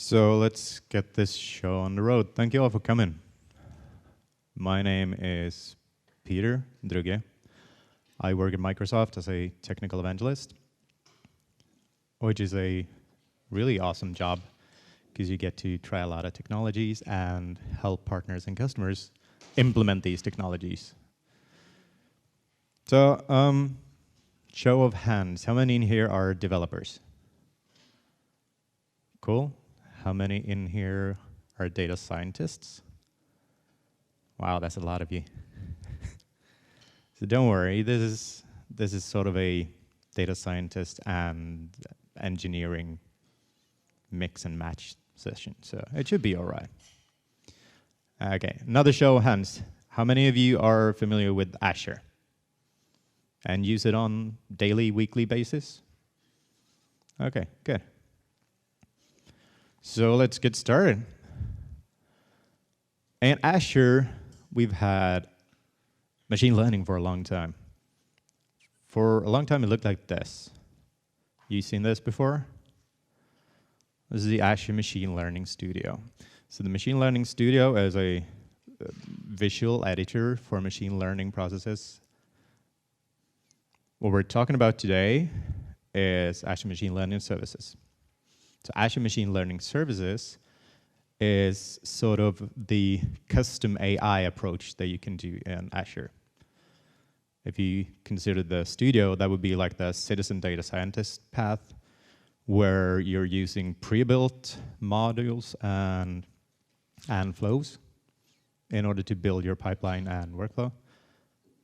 So let's get this show on the road. Thank you all for coming. My name is Peter DROUGGE. I work at Microsoft as a technical evangelist, which is a really awesome job because you get to try a lot of technologies and help partners and customers implement these technologies. So, show of hands, how many in here are developers? Cool. How many in here are data scientists? Wow, that's a lot of you. So don't worry, this is sort of a data scientist and engineering mix and match session, so it should be all right. Okay, another show of hands. How many of you are familiar with Azure and use it on daily, weekly basis? Okay, good. So let's get started. In Azure, we've had machine learning for a long time. For a long time, it looked like this. You seen this before? This is the Azure Machine Learning Studio. So the Machine Learning Studio is a visual editor for machine learning processes. What we're talking about today is Azure Machine Learning Services. So Azure Machine Learning Services is sort of the custom AI approach that you can do in Azure. If you consider the studio, that would be like the citizen data scientist path, where you're using pre-built modules and flows in order to build your pipeline and workflow.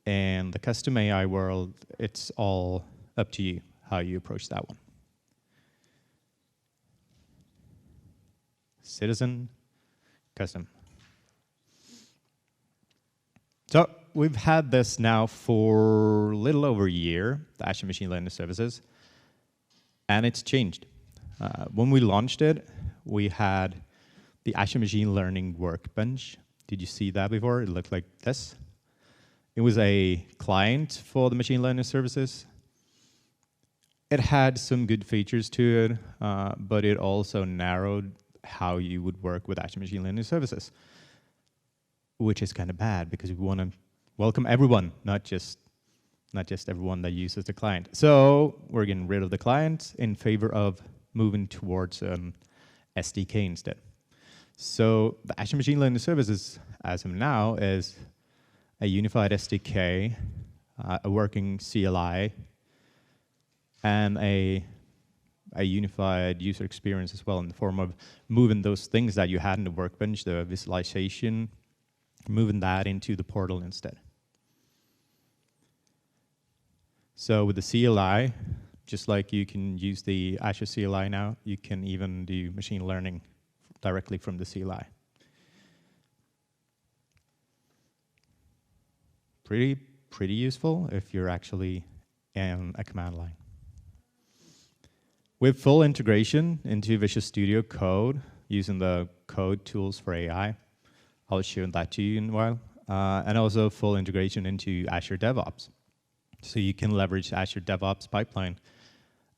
In the custom AI world, it's all up to you how you approach that one. Citizen, custom. So we've had this now for a little over a year, the Azure Machine Learning Services, and it's changed. When we launched it, we had the Azure Machine Learning Workbench. Did you see that before? It looked like this. It was a client for the machine learning services. It had some good features to it, but it also narrowed how you would work with Azure Machine Learning Services, which is kind of bad because we want to welcome everyone, not just everyone that uses the client. So we're getting rid of the client in favor of moving towards SDK instead. So the Azure Machine Learning Services, as of now, is a unified SDK, a working CLI, and a unified user experience as well, in the form of moving those things that you had in the workbench, the visualization, moving that into the portal instead. So with the CLI, just like you can use the Azure CLI now, you can even do machine learning directly from the CLI. Pretty useful if you're actually in a command line. With full integration into Visual Studio Code using the code tools for AI. I'll show that to you in a while. And also full integration into Azure DevOps. So you can leverage Azure DevOps pipeline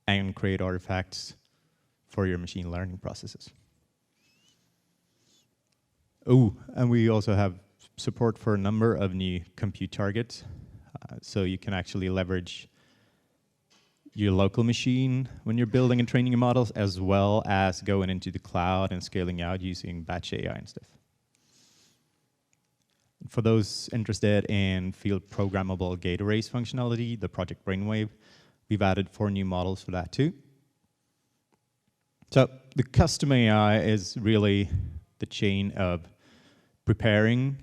and create artifacts for your machine learning processes. Oh, and we also have support for a number of new compute targets. So you can actually leverage your local machine when you're building and training your models, as well as going into the cloud and scaling out using batch AI and stuff. For those interested in field programmable gate arrays functionality, the Project Brainwave, we've added 4 new models for that too. So the custom AI is really the chain of preparing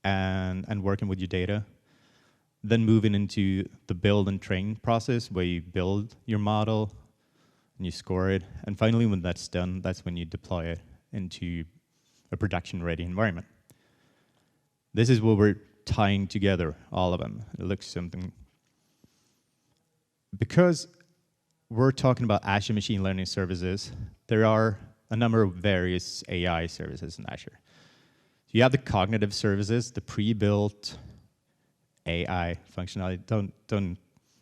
and working with your data, then moving into the build and train process, where you build your model and you score it. And finally, when that's done, that's when you deploy it into a production-ready environment. This is what we're tying together, all of them. It looks something. Because we're talking about Azure Machine Learning Services, there are a number of various AI services in Azure. So you have the cognitive services, the pre-built AI functionality. Don't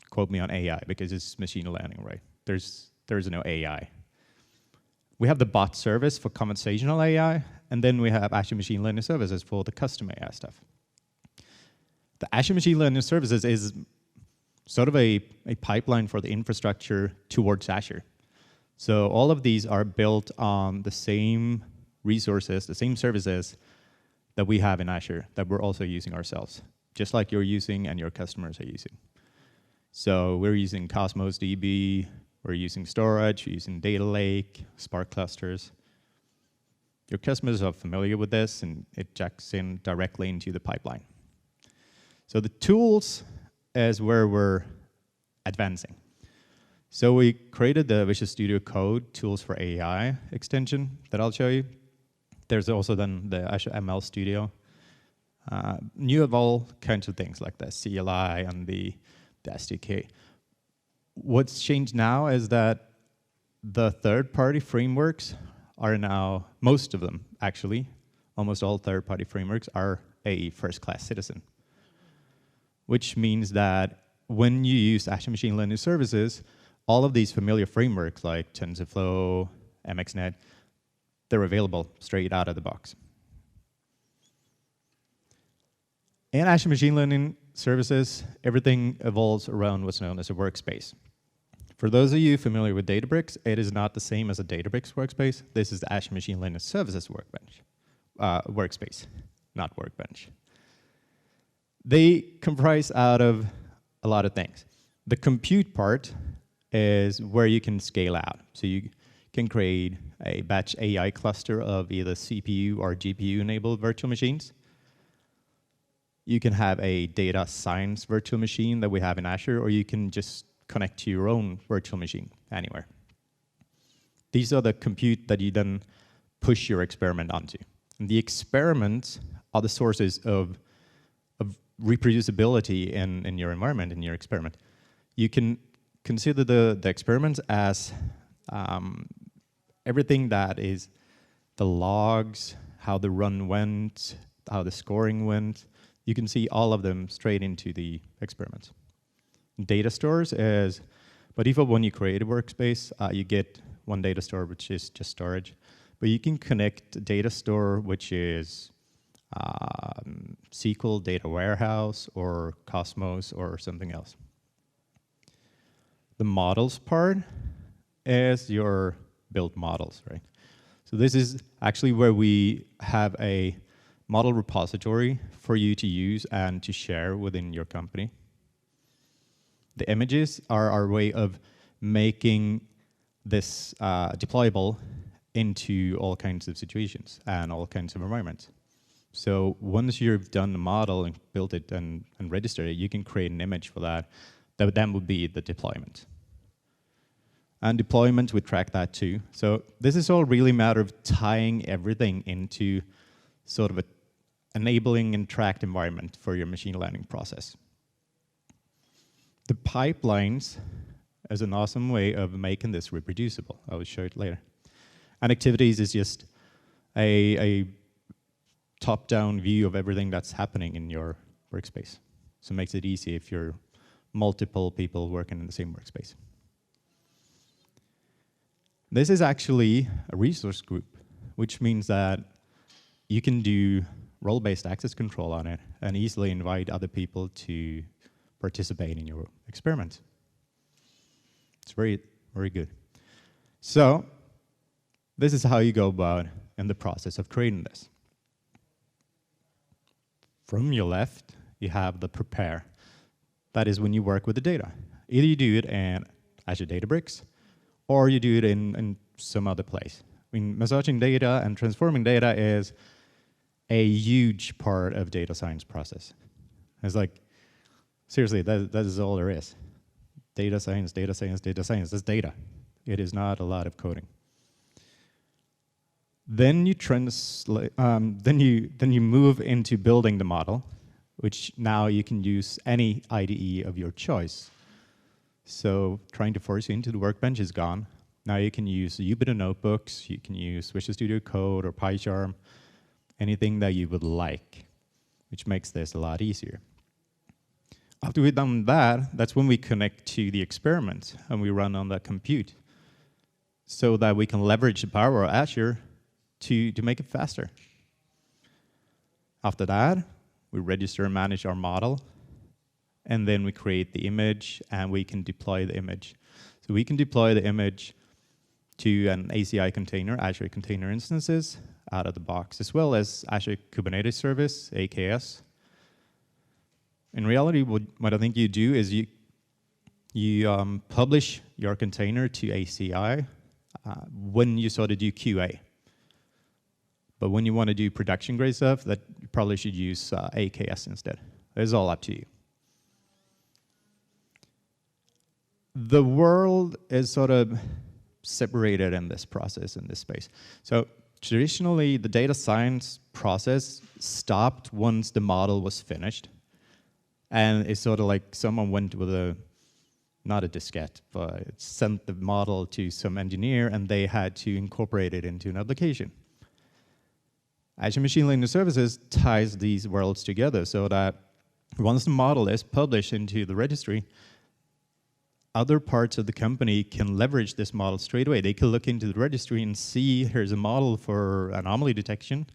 quote me on AI because it's machine learning, right? There's no AI. We have the bot service for conversational AI, and then we have Azure Machine Learning Services for the custom AI stuff. The Azure Machine Learning Services is sort of a pipeline for the infrastructure towards Azure. So all of these are built on the same resources, the same services that we have in Azure that we're also using ourselves, just like you're using and your customers are using. So we're using Cosmos DB, we're using storage, we're using data lake, Spark clusters. Your customers are familiar with this, and it jacks in directly into the pipeline. So the tools is where we're advancing. So we created the Visual Studio Code tools for AI extension that I'll show you. There's also then the Azure ML Studio. New of all kinds of things like the CLI and the SDK. What's changed now is that the third-party frameworks are now, most of them actually, almost all third-party frameworks are a first-class citizen. Which means that when you use Azure Machine Learning Services, all of these familiar frameworks like TensorFlow, MXNet, they're available straight out of the box. In Azure Machine Learning Services, everything evolves around what's known as a workspace. For those of you familiar with Databricks, it is not the same as a Databricks workspace. This is the Azure Machine Learning Services workspace, not workbench. They comprise out of a lot of things. The compute part is where you can scale out. So you can create a batch AI cluster of either CPU or GPU-enabled virtual machines. You can have a data science virtual machine that we have in Azure, or you can just connect to your own virtual machine anywhere. These are the compute that you then push your experiment onto. And the experiments are the sources of reproducibility in your environment, in your experiment. You can consider the experiments as everything that is the logs, how the run went, how the scoring went. You can see all of them straight into the experiments. Data stores is, by default, when you create a workspace, you get one data store, which is just storage. But you can connect a data store, which is SQL data warehouse or Cosmos or something else. The models part is your built models, right? So this is actually where we have a model repository for you to use and to share within your company. The images are our way of making this deployable into all kinds of situations and all kinds of environments. So once you've done the model and built it and registered it, you can create an image for that. That then would be the deployment. And deployment, we track that too. So this is all really a matter of tying everything into sort of an enabling and tracked environment for your machine learning process. The pipelines is an awesome way of making this reproducible. I will show it later. And activities is just a top-down view of everything that's happening in your workspace. So it makes it easy if you're multiple people working in the same workspace. This is actually a resource group, which means that you can do role-based access control on it and easily invite other people to participate in your experiment. It's very, very good. So this is how you go about in the process of creating this. From your left, you have the prepare. That is when you work with the data. Either you do it in Azure Databricks, or you do it in some other place. I mean, massaging data and transforming data is a huge part of data science process. It's like, seriously, that is all there is. Data science, data science, data science. That's data. It is not a lot of coding. Then you translate. Then you move into building the model, which now you can use any IDE of your choice. So trying to force you into the workbench is gone. Now you can use Jupyter notebooks. You can use Visual Studio Code or PyCharm, anything that you would like, which makes this a lot easier. After we've done that, that's when we connect to the experiment and we run on that compute. so that we can leverage the power of Azure to make it faster. After that, we register and manage our model, and then we create the image, and we can deploy the image. So we can deploy the image to an ACI container, Azure Container Instances, out of the box, as well as Azure Kubernetes Service, AKS. In reality, what I think you do is you publish your container to ACI when you sort of do QA. But when you want to do production grade stuff, that you probably should use AKS instead. It's all up to you. The world is sort of separated in this process, in this space. So traditionally, the data science process stopped once the model was finished. And it's sort of like someone went with not a diskette, but sent the model to some engineer, and they had to incorporate it into an application. Azure Machine Learning Services ties these worlds together so that once the model is published into the registry, other parts of the company can leverage this model straight away. They can look into the registry and see, here's a model for anomaly detection.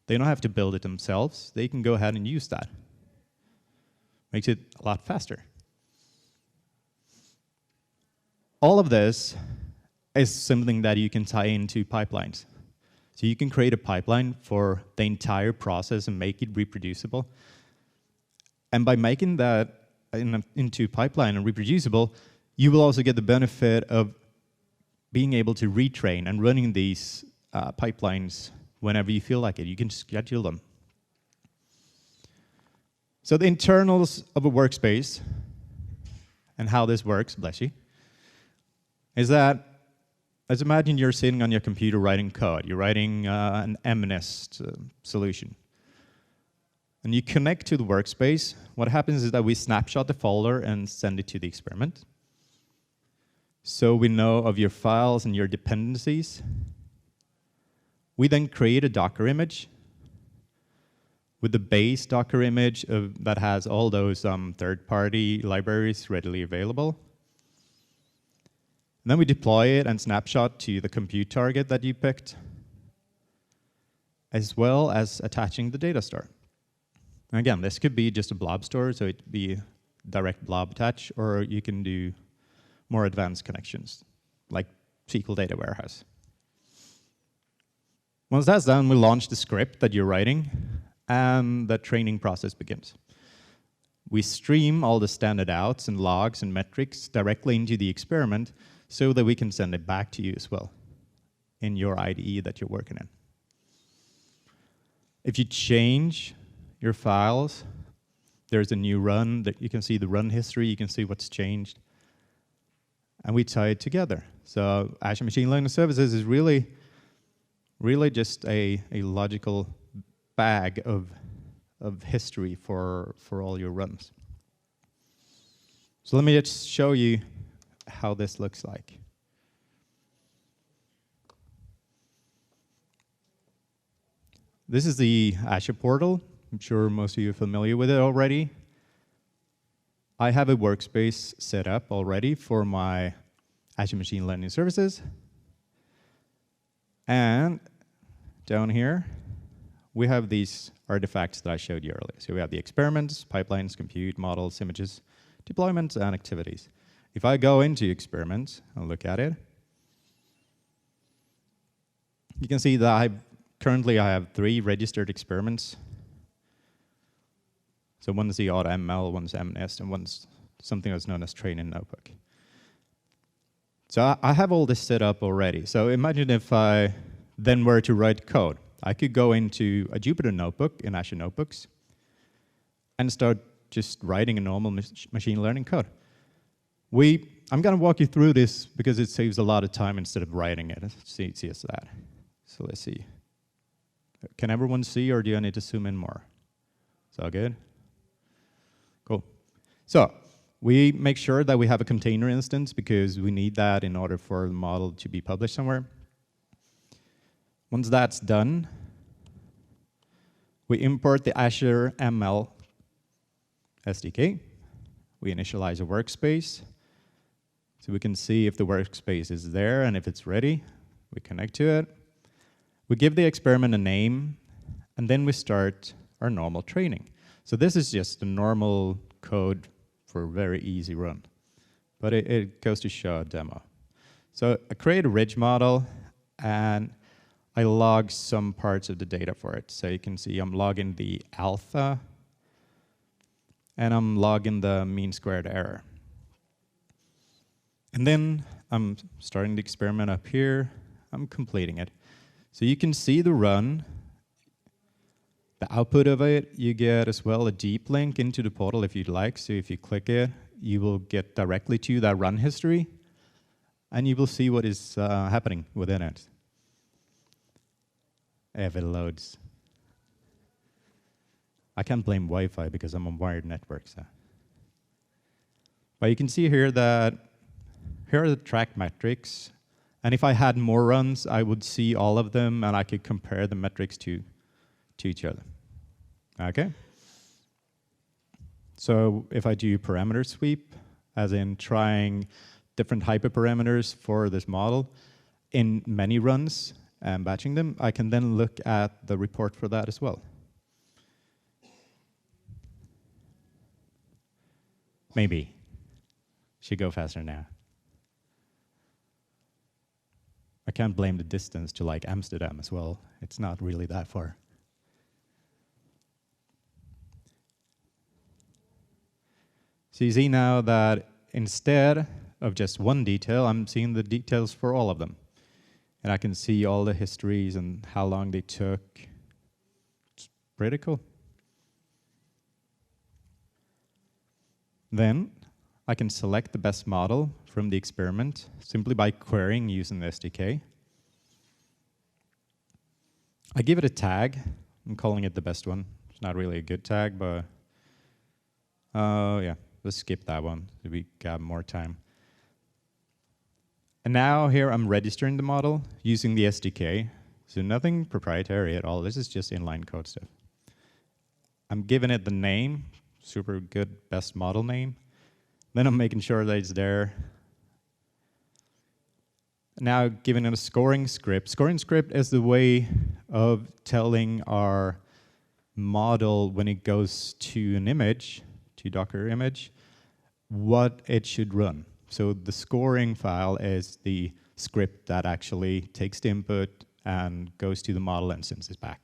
They don't have to build it themselves. They can go ahead and use that. Makes it a lot faster. All of this is something that you can tie into pipelines. So you can create a pipeline for the entire process and make it reproducible. And by making that into pipeline and reproducible, you will also get the benefit of being able to retrain and running these pipelines whenever you feel like it. You can schedule them. So the internals of a workspace and how this works, bless you, is that, let's imagine you're sitting on your computer writing code. You're writing an MNIST solution. And you connect to the workspace. What happens is that we snapshot the folder and send it to the experiment. So we know of your files and your dependencies. We then create a Docker image with the base Docker image that has all those third-party libraries readily available. And then we deploy it and snapshot to the compute target that you picked, as well as attaching the data store. And again, this could be just a blob store, so it'd be direct blob attach, or you can do more advanced connections, like SQL Data Warehouse. Once that's done, we launch the script that you're writing, and the training process begins. We stream all the standard outs and logs and metrics directly into the experiment so that we can send it back to you as well in your IDE that you're working in. If you change your files, there's a new run that you can see the run history, you can see what's changed, and we tie it together. So Azure Machine Learning Services is really just a logical bag of history for all your runs. So let me just show you how this looks like. This is the Azure Portal. I'm sure most of you are familiar with it already. I have a workspace set up already for my Azure Machine Learning Services. And down here, we have these artifacts that I showed you earlier. So we have the experiments, pipelines, compute, models, images, deployments, and activities. If I go into experiments and look at it, you can see that currently I have 3 registered experiments. So one's the AutoML, one's MNIST, and one's something that's known as Training Notebook. So I have all this set up already. So imagine if I then were to write code. I could go into a Jupyter notebook in Azure Notebooks and start just writing a normal machine learning code. I'm going to walk you through this because it saves a lot of time instead of writing it. It's easy as that. So let's see. Can everyone see, or do I need to zoom in more? Is that good? Cool. So we make sure that we have a container instance because we need that in order for the model to be published somewhere. Once that's done, we import the Azure ML SDK. We initialize a workspace. So we can see if the workspace is there, and if it's ready, we connect to it. We give the experiment a name, and then we start our normal training. So this is just a normal code for a very easy run. But it goes to show a demo. So I create a ridge model, and I log some parts of the data for it. So you can see I'm logging the alpha, and I'm logging the mean squared error. And then I'm starting the experiment up here. I'm completing it. So you can see the run, the output of it. You get as well a deep link into the portal if you'd like. So if you click it, you will get directly to that run history, and you will see what is happening within it if it loads. I can't blame Wi-Fi because I'm on wired network. So. But you can see here that here are the track metrics. And if I had more runs, I would see all of them, and I could compare the metrics to each other. Okay? So if I do parameter sweep, as in trying different hyperparameters for this model in many runs and batching them, I can then look at the report for that as well. Maybe. Should go faster now. I can't blame the distance to like Amsterdam as well. It's not really that far. So you see now that instead of just one detail, I'm seeing the details for all of them. And I can see all the histories and how long they took. It's pretty cool. Then I can select the best model from the experiment simply by querying using the SDK. I give it a tag. I'm calling it the best one. It's not really a good tag, but yeah, let's skip that one so we got more time. And now here I'm registering the model using the SDK. So nothing proprietary at all. This is just inline code stuff. I'm giving it the name, super good best model name. Then I'm making sure that it's there. Now giving it a scoring script. Scoring script is the way of telling our model when it goes to an image, to Docker image, what it should run. So the scoring file is the script that actually takes the input and goes to the model and sends it back.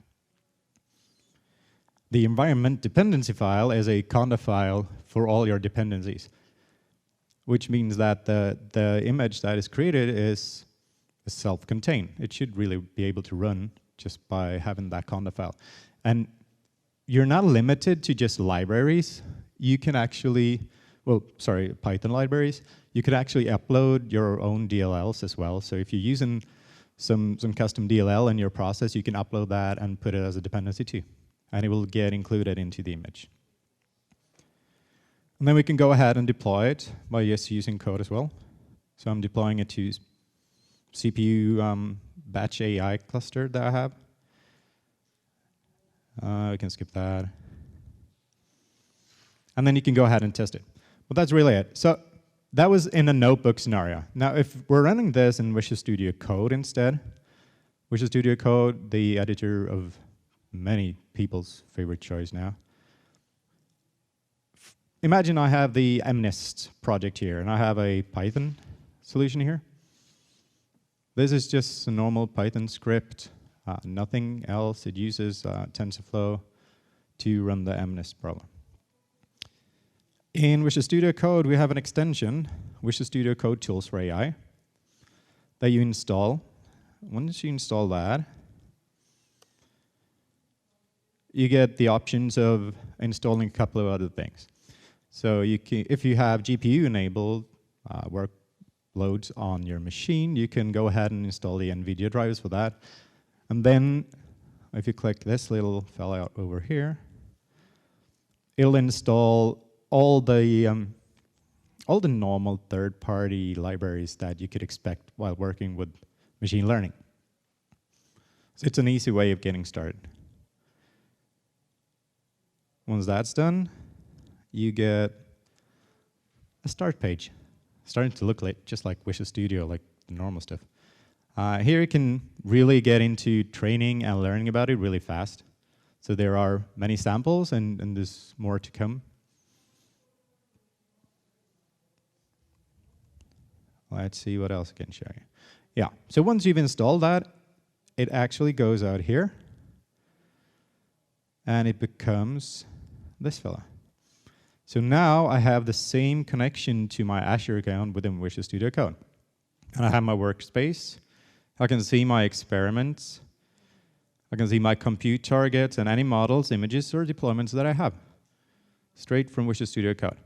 The environment dependency file is a conda file for all your dependencies, which means that the image that is created is self-contained. It should really be able to run just by having that conda file. And you're not limited to just libraries. You can actually, well, sorry, Python libraries. You could actually upload your own DLLs as well. So if you're using some custom DLL in your process, you can upload that and put it as a dependency too. And it will get included into the image. And then we can go ahead and deploy it by just using code as well. So I'm deploying it to CPU batch AI cluster that I have. We can skip that. And then you can go ahead and test it. But that's really it. So that was in a notebook scenario. Now, if we're running this in Visual Studio Code instead, Visual Studio Code, the editor of many people's favorite choice now. Imagine I have the MNIST project here, and I have a Python solution here. This is just a normal Python script, nothing else. It uses TensorFlow to run the MNIST problem. In Visual Studio Code, we have an extension, Visual Studio Code Tools for AI, that you install. Once you install that, you get the options of installing a couple of other things. So you can, if you have GPU-enabled workloads on your machine, you can go ahead and install the NVIDIA drivers for that. And then, if you click this little file out over here, it'll install all the normal third-party libraries that you could expect while working with machine learning. So it's an easy way of getting started. Once that's done, you get a start page. starting to look like just like Visual Studio, like the normal stuff. Here you can really get into training and learning about it really fast. So there are many samples, and there's more to come. Let's see what else I can show you. Yeah, so once you've installed that, it actually goes out here, and it becomes this fella. So now I have the same connection to my Azure account within Visual Studio Code. And I have my workspace. I can see my experiments. I can see my compute targets and any models, images, or deployments that I have, straight from Visual Studio Code.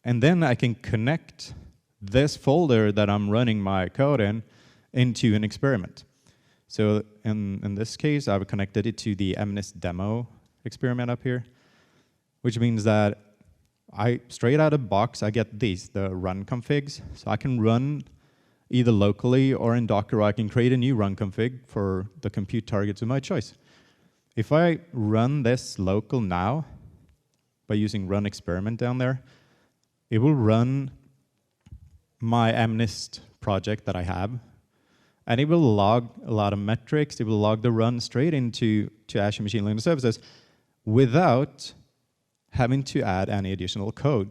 And then I can connect this folder that I'm running my code in into an experiment. So in this case, I've connected it to the MNIST demo experiment up here, which means that straight out of the box, I get these, the run configs. So I can run either locally or in Docker, or I can create a new run config for the compute targets of my choice. If I run this local now, by using run experiment down there, it will run my MNIST project that I have, and it will log a lot of metrics. It will log the run straight into Azure Machine Learning Services without having to add any additional code.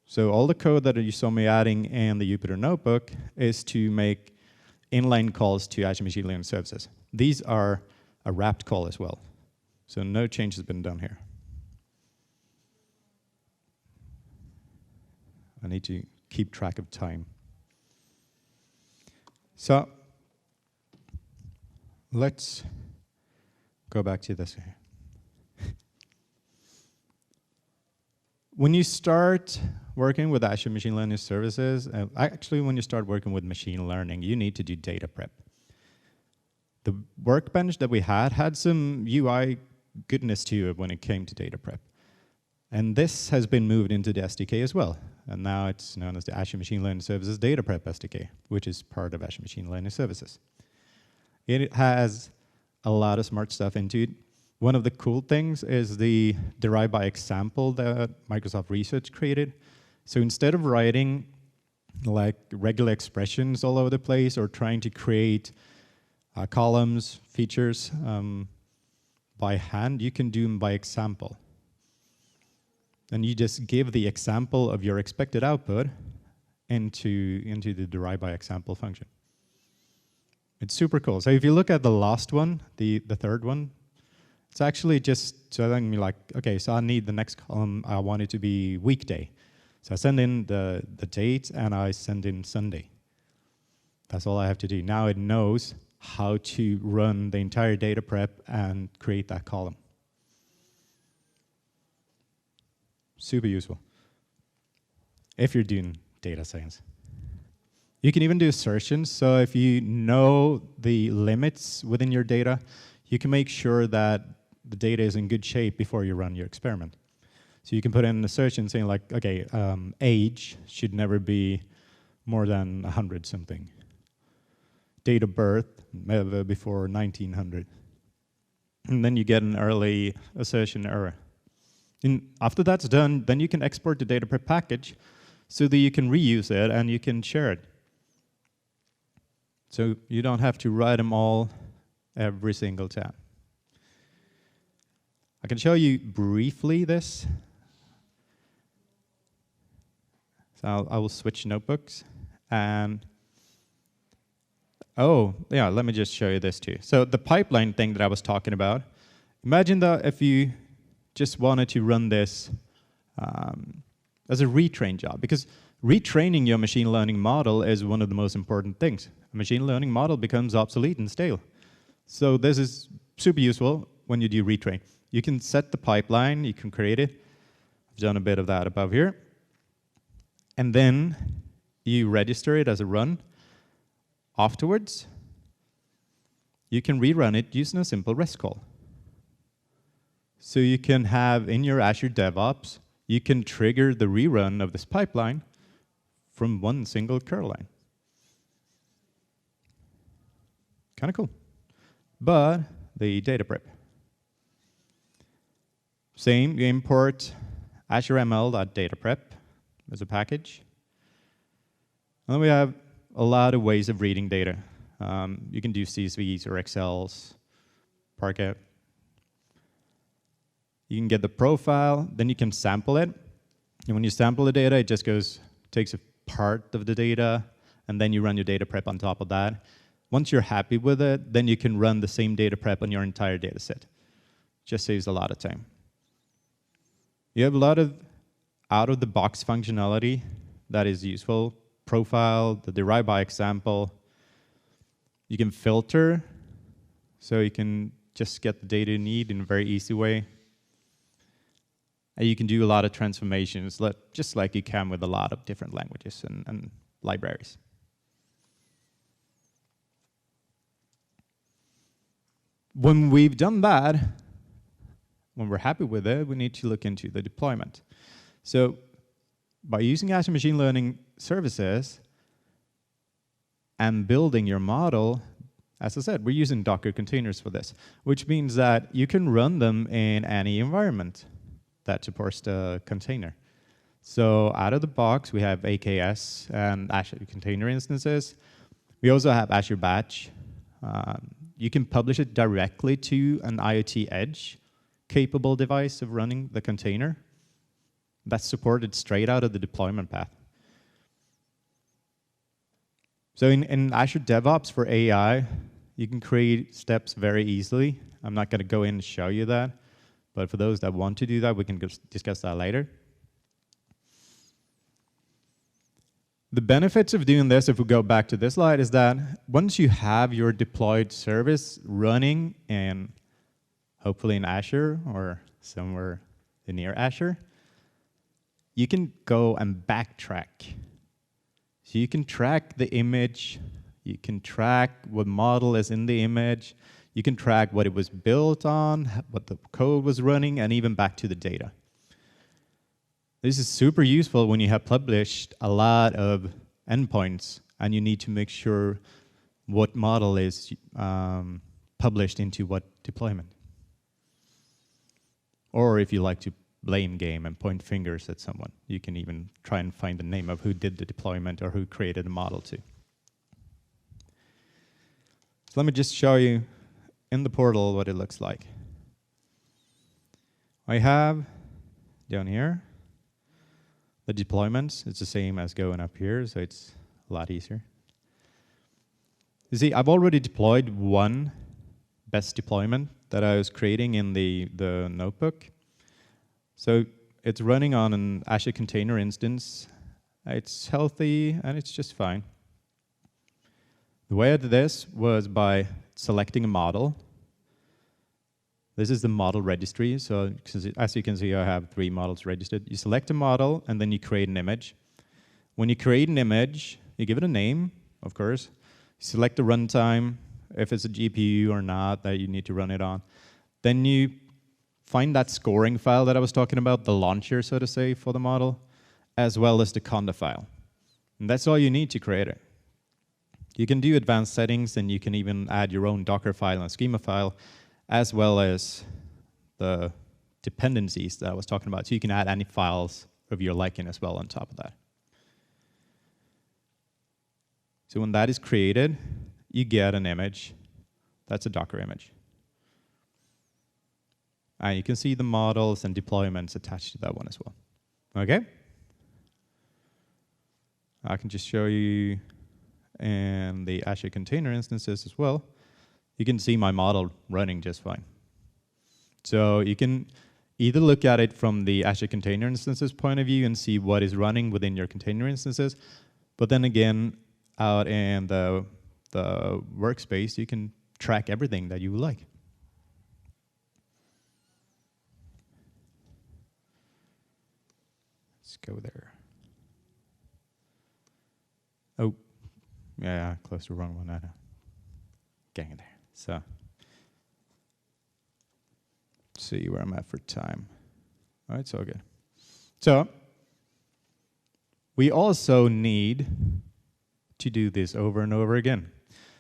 So all the code that you saw me adding in the Jupyter Notebook is to make inline calls to Azure Machine Learning Services. These are a wrapped call as well. So no change has been done here. I need to keep track of time. So let's go back to this here. When you start working with Azure Machine Learning Services, actually when you start working with machine learning, you need to do data prep. The workbench that we had some UI goodness to it when it came to data prep. And this has been moved into the SDK as well. And now it's known as the Azure Machine Learning Services Data Prep SDK, which is part of Azure Machine Learning Services. It has a lot of smart stuff into it. One of the cool things is the derive by example that Microsoft Research created. So instead of writing like regular expressions all over the place or trying to create columns, features by hand, you can do them by example. And you just give the example of your expected output into the derive by example function. It's super cool. So if you look at the last one, the third one, it's actually just telling me like, okay, so I need the next column, I want it to be weekday. So I send in the date and I send in Sunday. That's all I have to do. Now it knows how to run the entire data prep and create that column. Super useful if you're doing data science. You can even do assertions. So if you know the limits within your data, you can make sure that the data is in good shape before you run your experiment. So you can put in an assertion saying like, okay, age should never be more than 100 something. Date of birth, never before 1900. And then you get an early assertion error. And after that's done, then you can export the data prep package so that you can reuse it and you can share it. So you don't have to write them all every single time. I can show you briefly this. So I will switch notebooks. And oh, yeah, let me just show you this too. So the pipeline thing that I was talking about, imagine that if you just wanted to run this as a retrain job, because retraining your machine learning model is one of the most important things. A machine learning model becomes obsolete and stale. So this is super useful when you do retrain. You can set the pipeline, you can create it. I've done a bit of that above here. And then you register it as a run. Afterwards, you can rerun it using a simple REST call. So you can have in your Azure DevOps, you can trigger the rerun of this pipeline from one single curl line. Kind of cool. But the data prep. Same, you import Azure ML.dataprep as a package. And then we have a lot of ways of reading data. You can do CSVs or Excels, Parquet. You can get the profile, then you can sample it. And when you sample the data, it just takes a part of the data, and then you run your data prep on top of that. Once you're happy with it, then you can run the same data prep on your entire data set. Just saves a lot of time. You have a lot of out-of-the-box functionality that is useful. Profile, the derive by example. You can filter, so you can just get the data you need in a very easy way. And you can do a lot of transformations, just like you can with a lot of different languages and libraries. When we've done that, when we're happy with it, we need to look into the deployment. So by using Azure Machine Learning services and building your model, as I said, we're using Docker containers for this, which means that you can run them in any environment that supports the container. So out of the box, we have AKS and Azure Container Instances. We also have Azure Batch. You can publish it directly to an IoT Edge capable device of running the container. That's supported straight out of the deployment path. So in Azure DevOps for AI, you can create steps very easily. I'm not going to go in and show you that. But for those that want to do that, we can discuss that later. The benefits of doing this, if we go back to this slide, is that once you have your deployed service running in, hopefully in Azure or somewhere near Azure, you can go and backtrack. So you can track the image, you can track what model is in the image, you can track what it was built on, what the code was running, and even back to the data. This is super useful when you have published a lot of endpoints and you need to make sure what model is published into what deployment. Or if you like to blame game and point fingers at someone, you can even try and find the name of who did the deployment or who created the model too. So let me just show you in the portal what it looks like. I have down here the deployments. It's the same as going up here, so it's a lot easier. You see, I've already deployed one best deployment that I was creating in the notebook. So it's running on an Azure container instance. It's healthy, and it's just fine. The way I did this was by selecting a model. This is the model registry. So as you can see, I have 3 models registered. You select a model, and then you create an image. When you create an image, you give it a name, of course. You select the runtime, if it's a GPU or not that you need to run it on. Then you find that scoring file that I was talking about, the launcher, so to say, for the model, as well as the conda file. And that's all you need to create it. You can do advanced settings, and you can even add your own Docker file and schema file, as well as the dependencies that I was talking about. So you can add any files of your liking as well on top of that. So when that is created, you get an image. That's a Docker image. And you can see the models and deployments attached to that one as well. Okay? I can just show you in the Azure container instances as well. You can see my model running just fine. So you can either look at it from the Azure container instances point of view and see what is running within your container instances. But then again, out in the workspace, you can track everything that you like. Let's go there. Oh, yeah, close to the wrong one. Getting there. So, let's see where I'm at for time. All right, it's all good. So, we also need to do this over and over again.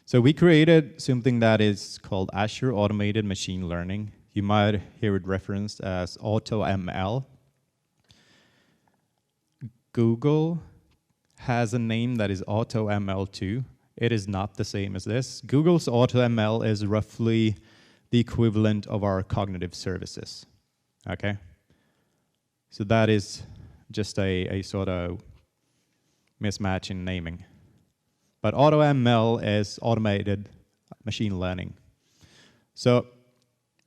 So we created something that is called Azure Automated Machine Learning. You might hear it referenced as AutoML. Google has a name that is AutoML2. It is not the same as this. Google's AutoML is roughly the equivalent of our cognitive services. Okay? So that is just a sort of mismatch in naming. But AutoML is automated machine learning. So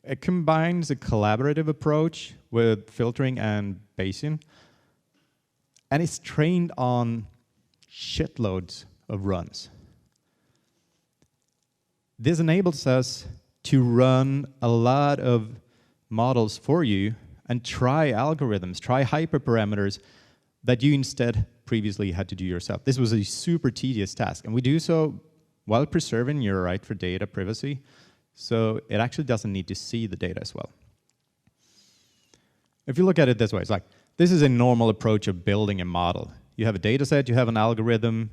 it combines a collaborative approach with filtering and Bayesian, and it's trained on shitloads of runs. This enables us to run a lot of models for you and try algorithms, try hyperparameters that you instead previously had to do yourself. This was a super tedious task, and we do so while preserving your right for data privacy, so it actually doesn't need to see the data as well. If you look at it this way, it's like, this is a normal approach of building a model. You have a data set, you have an algorithm,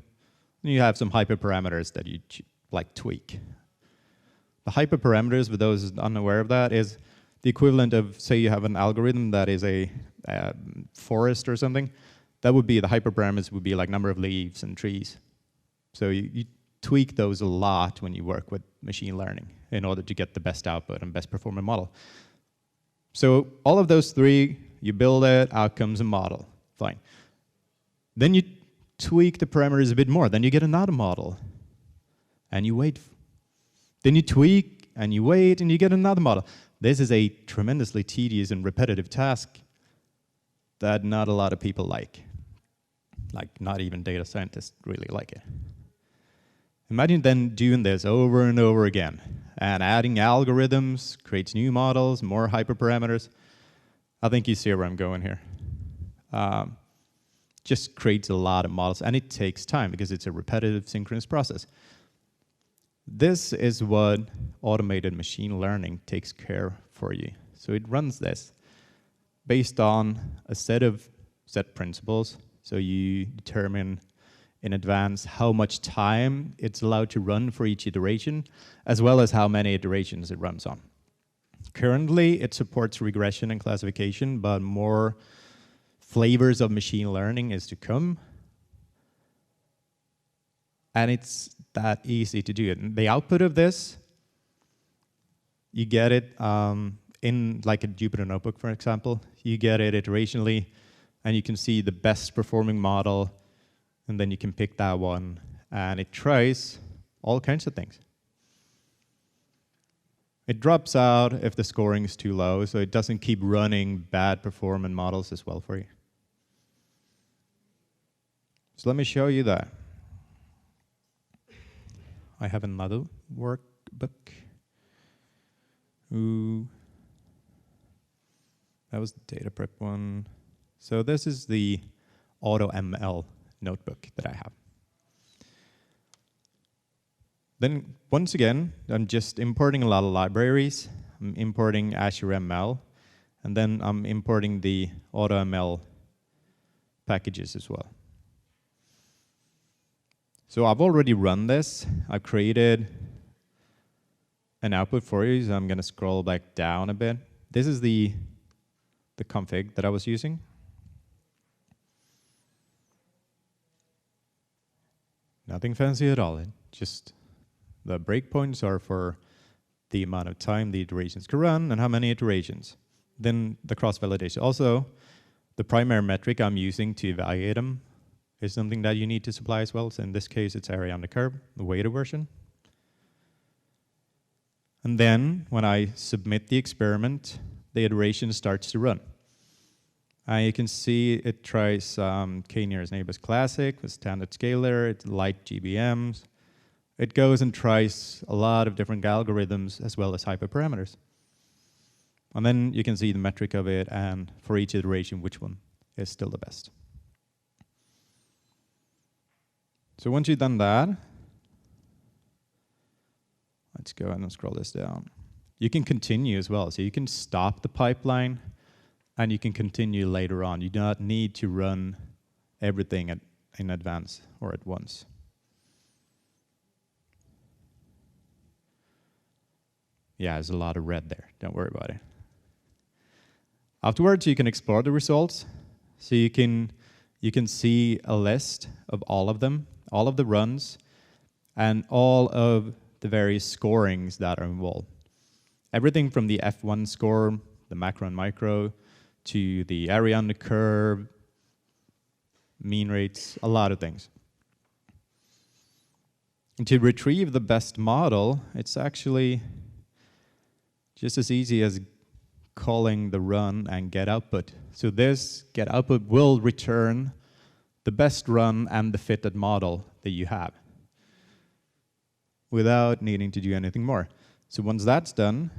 and you have some hyperparameters that you like tweak. The hyperparameters, for those unaware of that, is the equivalent of, say you have an algorithm that is a forest or something. That would be, the hyperparameters would be like number of leaves and trees. So you tweak those a lot when you work with machine learning in order to get the best output and best performing model. So all of those three, you build it, out comes a model, fine. Then you tweak the parameters a bit more, then you get another model, and you wait. Then you tweak, and you wait, and you get another model. This is a tremendously tedious and repetitive task that not a lot of people like. Like, not even data scientists really like it. Imagine then doing this over and over again, and adding algorithms, creates new models, more hyperparameters. I think you see where I'm going here. Just creates a lot of models, and it takes time because it's a repetitive synchronous process. This is what automated machine learning takes care for you. So it runs this based on a set principles. So you determine in advance how much time it's allowed to run for each iteration, as well as how many iterations it runs on. Currently, it supports regression and classification, but more flavors of machine learning is to come. And it's that easy to do it. And the output of this, you get it in like a Jupyter Notebook, for example. You get it iterationally, and you can see the best performing model, and then you can pick that one, and it tries all kinds of things. It drops out if the scoring is too low, so it doesn't keep running bad performing models as well for you. So let me show you that. I have another workbook. Ooh. That was the data prep one. So this is the AutoML Notebook that I have. Then once again, I'm just importing a lot of libraries. I'm importing Azure ML, and then I'm importing the AutoML packages as well. So I've already run this. I've created an output for you, so I'm going to scroll back down a bit. This is the config that I was using. Nothing fancy at all. Just the breakpoints are for the amount of time the iterations can run and how many iterations. Then the cross-validation. Also, the primary metric I'm using to evaluate them is something that you need to supply as well. So in this case, it's area under curve, the weighted version. And then when I submit the experiment, the iteration starts to run. You can see it tries k-nearest neighbors classic with standard scalar, it's light GBMs. It goes and tries a lot of different algorithms as well as hyperparameters. And then you can see the metric of it, and for each iteration, which one is still the best. So once you've done that, let's go ahead and scroll this down. You can continue as well. So you can stop the pipeline, and you can continue later on. You do not need to run everything in advance or at once. Yeah, there's a lot of red there. Don't worry about it. Afterwards, you can explore the results. So you can you can see a list of all of them, all of the runs, and all of the various scorings that are involved. Everything from the F1 score, the macro and micro, to the area under curve, mean rates, a lot of things. And to retrieve the best model, it's actually just as easy as calling the run and get output. So this get output will return the best run and the fitted model that you have without needing to do anything more. So once that's done,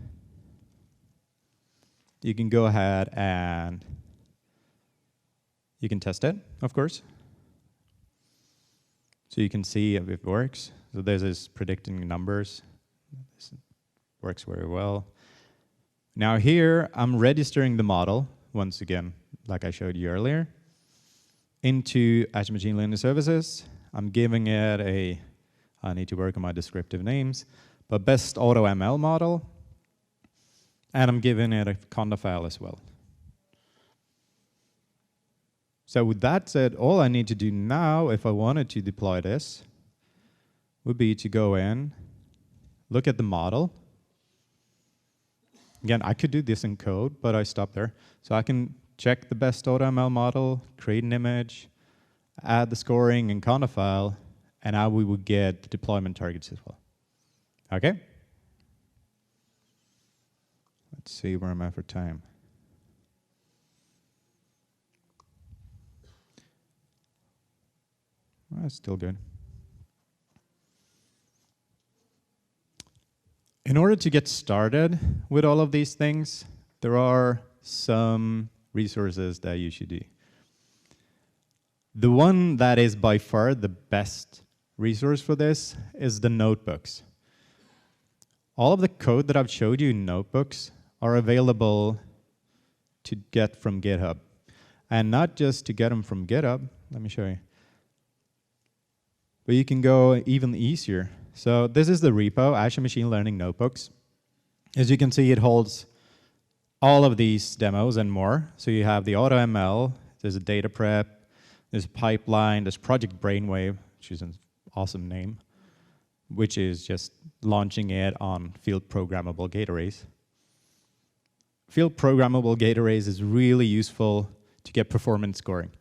you can go ahead and you can test it, of course. So you can see if it works. So this is predicting numbers. This works very well. Now here, I'm registering the model, once again, like I showed you earlier, into Azure Machine Learning Services. I'm giving it a, I need to work on my descriptive names, but best AutoML model, and I'm giving it a conda file as well. So with that said, all I need to do now, if I wanted to deploy this, would be to go in, look at the model. Again, I could do this in code, but I stopped there. So I can check the best AutoML model, create an image, add the scoring and conda file, and now we would get the deployment targets as well. Okay? Let's see where I'm at for time. Well, that's still good. In order to get started with all of these things, there are some resources that you should do. The one that is by far the best resource for this is the notebooks. All of the code that I've showed you in notebooks are available to get from GitHub. And not just to get them from GitHub, let me show you. But you can go even easier. So this is the repo, Azure Machine Learning Notebooks. As you can see, it holds all of these demos and more. So you have the AutoML, there's a data prep, there's a pipeline, there's Project Brainwave, which is an awesome name, which is just launching it on field programmable gate arrays. Field programmable gate arrays is really useful to get performance scoring.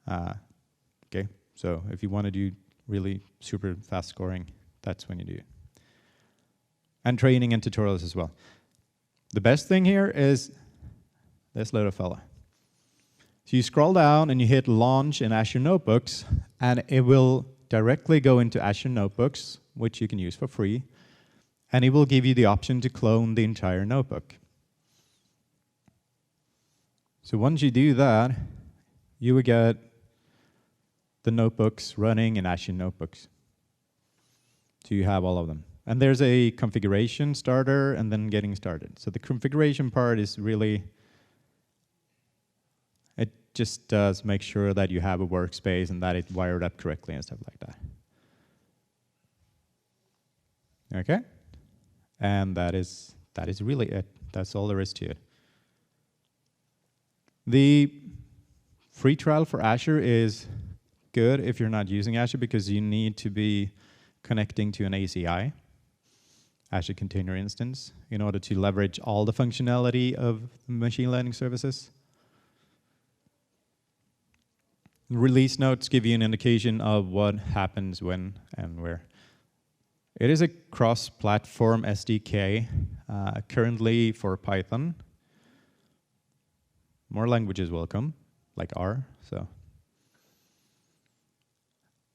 Okay, so if you want to do really super fast scoring, that's when you do it. And training and tutorials as well. The best thing here is this little fella. So you scroll down and you hit launch in Azure Notebooks, and it will directly go into Azure Notebooks, which you can use for free, and it will give you the option to clone the entire notebook. So once you do that, you will get the notebooks running in Azure Notebooks. So you have all of them. And there's a configuration starter and then getting started. So the configuration part is really, it just does make sure that you have a workspace and that it's wired up correctly and stuff like that. Okay? And that is really it. That's all there is to it. The free trial for Azure is good if you're not using Azure because you need to be connecting to an ACI, Azure Container Instance, in order to leverage all the functionality of machine learning services. Release notes give you an indication of what happens when and where. It is a cross-platform SDK, currently for Python. More languages welcome, like R. So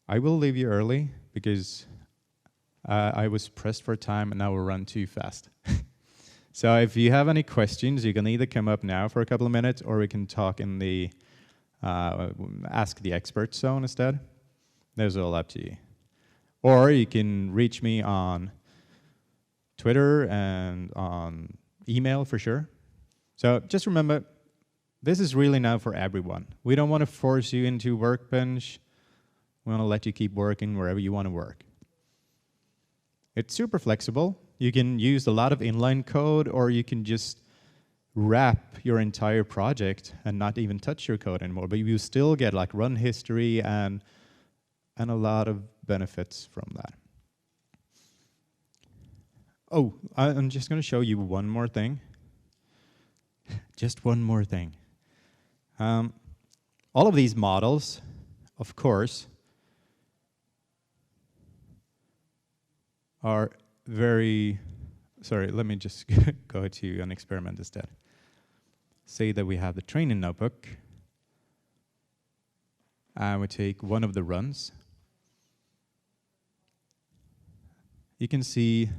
I will leave you early because I was pressed for time and now we'll run too fast. So if you have any questions, you can either come up now for a couple of minutes or we can talk in the Ask the Expert zone instead. Those are all up to you. Or you can reach me on Twitter and on email for sure. So just remember, this is really now for everyone. We don't want to force you into Workbench. We want to let you keep working wherever you want to work. It's super flexible. You can use a lot of inline code, or you can just wrap your entire project and not even touch your code anymore, but you still get like run history and a lot of benefits from that. Oh, I'm just going to show you one more thing. Just one more thing. All of these models, of course, are very, sorry, let me just go to an experiment instead. Say that we have the training notebook, and we take one of the runs. You can see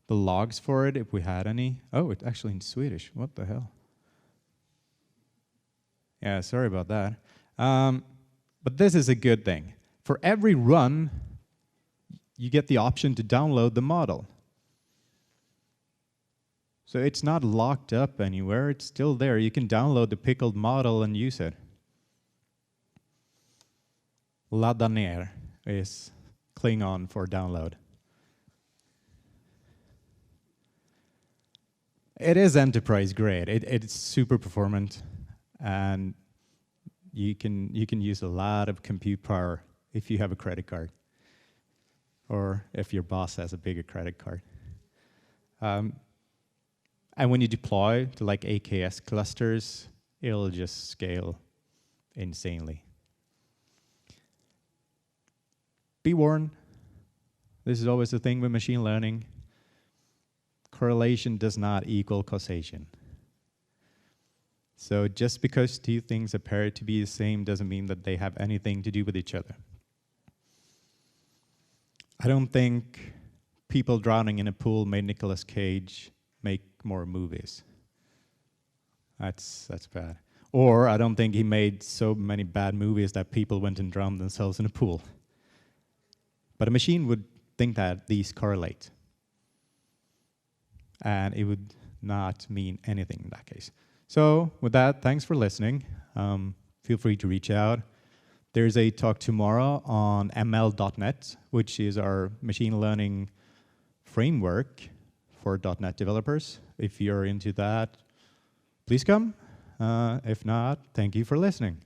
the logs for it if we had any. Oh, it's actually in Swedish. What the hell? Yeah, sorry about that. But this is a good thing. For every run, you get the option to download the model. So it's not locked up anywhere. It's still there. You can download the pickled model and use it. Ladda ner is Klingon for download. It is enterprise grade. It's super performant, and you can use a lot of compute power if you have a credit card, or if your boss has a bigger credit card. And when you deploy to like AKS clusters, it'll just scale insanely. Be warned, this is always the thing with machine learning. Correlation does not equal causation. So just because two things appear to be the same doesn't mean that they have anything to do with each other. I don't think people drowning in a pool made Nicolas Cage make more movies. That's bad. Or I don't think he made so many bad movies that people went and drowned themselves in a pool. But a machine would think that these correlate. And it would not mean anything in that case. So with that, thanks for listening. Feel free to reach out. There's a talk tomorrow on ML.NET, which is our machine learning framework for .NET developers. If you're into that, please come. If not, thank you for listening.